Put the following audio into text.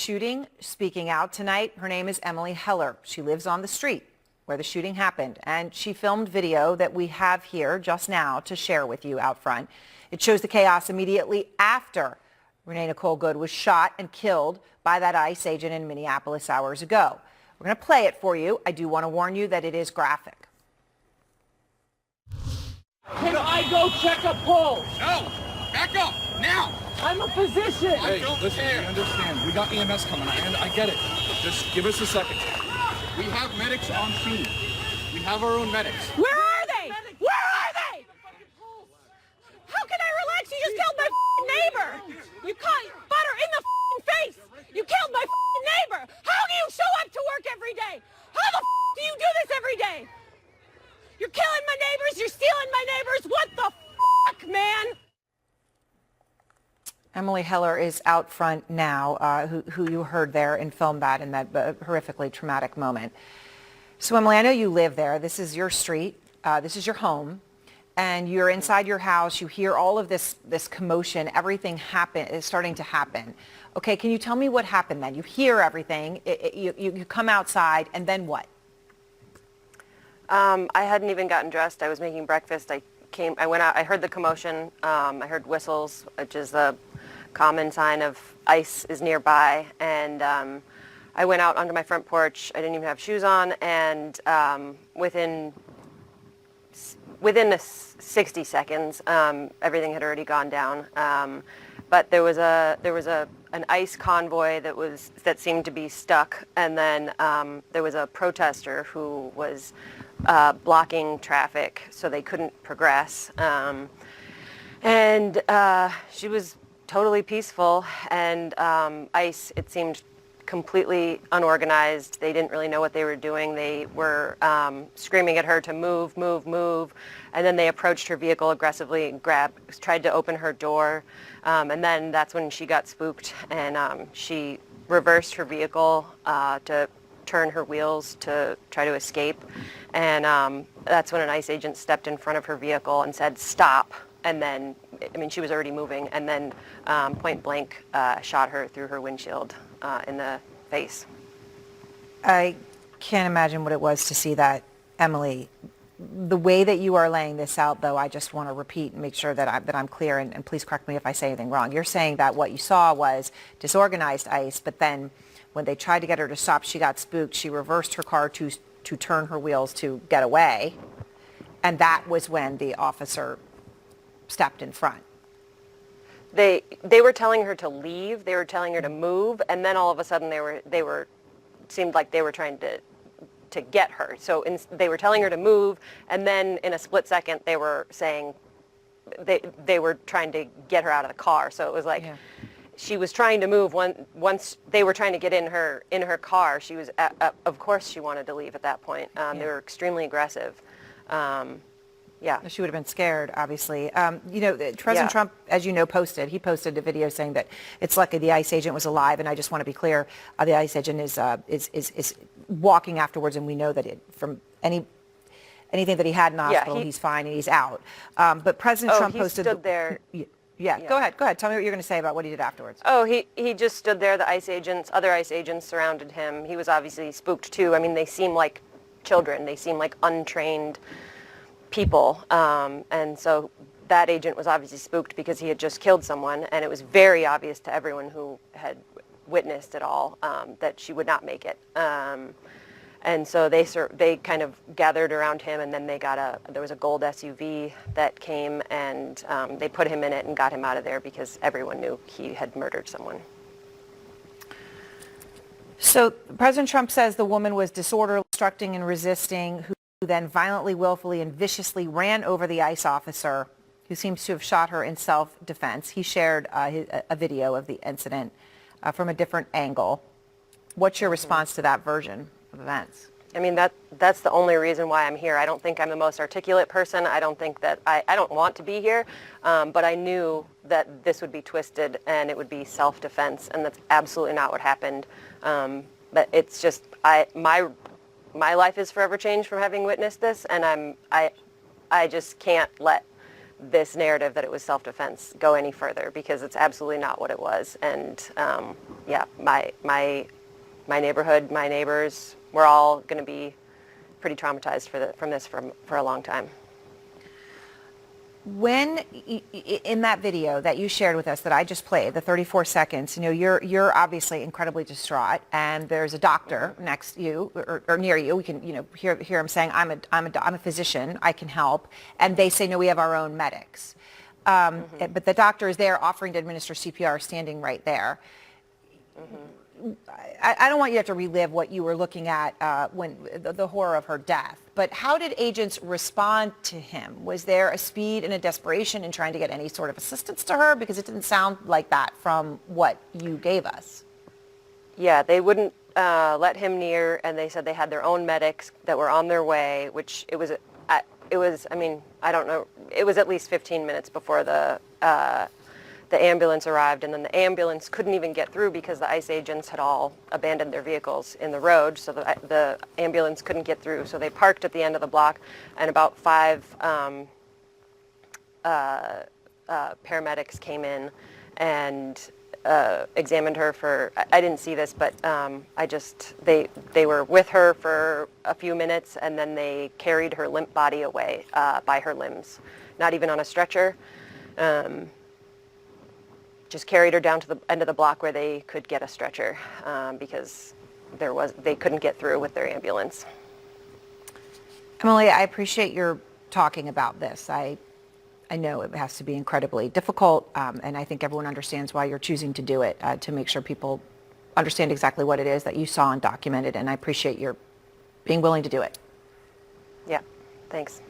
shooting, speaking out tonight. Her name is Emily Heller. She lives on the street where the shooting happened, and she filmed video that we have here just now to share with you out front. It shows the chaos immediately after Rene Good was shot and killed by that ICE agent in Minneapolis hours ago. We're going to play it for you. I do want to warn you that it is graphic. Can I go check a pulse? No! Back up! Now! I'm a physician! Hey, Listen, we understand. We got EMS coming, and I get it. Just give us a second. We have medics on scene. We have our own medics. Where are they? Where are they? How can I relax? You just killed my neighbor. You caught butter in the face. You killed my neighbor. How do you show up to work every day? How the do you do this every day? You're killing my neighbors. You're stealing my neighbors. What the man? Emily Heller is out front now, who you heard there and filmed that in that horrifically traumatic moment. So Emily, I know you live there. This is your street. This is your home. And you're inside your house. You hear all of this commotion. Everything is starting to happen. Okay, can you tell me what happened then? You hear everything. You come outside, and then what? I hadn't even gotten dressed. I was making breakfast. I went out. I heard the commotion. I heard whistles, which is a common sign of ICE is nearby. And I went out onto my front porch. I didn't even have shoes on. And within 60 seconds, everything had already gone down. But there was an ICE convoy that seemed to be stuck, and then there was a protester who was blocking traffic, so they couldn't progress. And she was totally peaceful, and ICE, it seemed completely unorganized. They didn't really know what they were doing. They were screaming at her to move, move, move, and then they approached her vehicle aggressively and tried to open her door, and then that's when she got spooked, and she reversed her vehicle to turn her wheels to try to escape, and that's when an ICE agent stepped in front of her vehicle and said, "Stop," and then, I mean, she was already moving, and then point blank shot her through her windshield in the face. I can't imagine what it was to see that, Emily. The way that you are laying this out, though, I just want to repeat and make sure that I'm clear, and please correct me if I say anything wrong. You're saying that what you saw was disorganized ICE, but then when they tried to get her to stop, she got spooked. She reversed her car to turn her wheels to get away, and that was when the officer stepped in front. They were telling her to leave. They were telling her to move, and then all of a sudden seemed like they were trying to get her. So they were telling her to move, and then in a split second they were saying they were trying to get her out of the car. So it was like, yeah. She was trying to move. Once they were trying to get in her car, she was of course she wanted to leave at that point. Yeah. They were extremely aggressive. Yeah. She would have been scared, obviously. President Trump, as you know, he posted a video saying that it's lucky the ICE agent was alive, and I just want to be clear, the ICE agent is walking afterwards, and we know that from anything that he had in the hospital, he's fine and he's out. But President Trump posted... he stood there. Yeah, go ahead. Tell me what you're going to say about what he did afterwards. Oh, he just stood there. The other ICE agents surrounded him. He was obviously spooked too. I mean, they seem like children. They seem like untrained people, and so that agent was obviously spooked because he had just killed someone, and it was very obvious to everyone who had witnessed it all that she would not make it. And so they kind of gathered around him, and then there was a gold SUV that came, and they put him in it and got him out of there because everyone knew he had murdered someone. So President Trump says the woman was disorderly, obstructing and resisting, who then violently, willfully, and viciously ran over the ICE officer who seems to have shot her in self-defense. He shared a video of the incident from a different angle. What's your response to that version of events? I mean, that's the only reason why I'm here. I don't think I'm the most articulate person. I don't think that I don't want to be here, but I knew that this would be twisted and it would be self-defense, and that's absolutely not what happened. But it's just my life is forever changed from having witnessed this, and I just can't let this narrative that it was self-defense go any further, because it's absolutely not what it was. And yeah, my neighborhood, my neighbors, we're all going to be pretty traumatized from this for a long time. When in that video that you shared with us that I just played, the 34 seconds, you're obviously incredibly distraught, and there's a doctor next to you or near you. We can hear him saying, I'm a physician, I can help, and they say, no, we have our own medics. But the doctor is there offering to administer CPR, standing right there. I don't want you to have to relive what you were looking at when the horror of her death, but how did agents respond to him? Was there a speed and a desperation in trying to get any sort of assistance to her? Because it didn't sound like that from what you gave us. Yeah, they wouldn't let him near, and they said they had their own medics that were on their way, which it was, I mean, I don't know, it was at least 15 minutes before the ambulance arrived, and then the ambulance couldn't even get through because the ICE agents had all abandoned their vehicles in the road, so the ambulance couldn't get through. So they parked at the end of the block, and about 5 paramedics came in and examined her for, I didn't see this, but they were with her for a few minutes, and then they carried her limp body away by her limbs, not even on a stretcher. Just carried her down to the end of the block where they could get a stretcher because they couldn't get through with their ambulance. Emily, I appreciate your talking about this. I know it has to be incredibly difficult, and I think everyone understands why you're choosing to do it, to make sure people understand exactly what it is that you saw and documented, and I appreciate your being willing to do it. Yeah, thanks.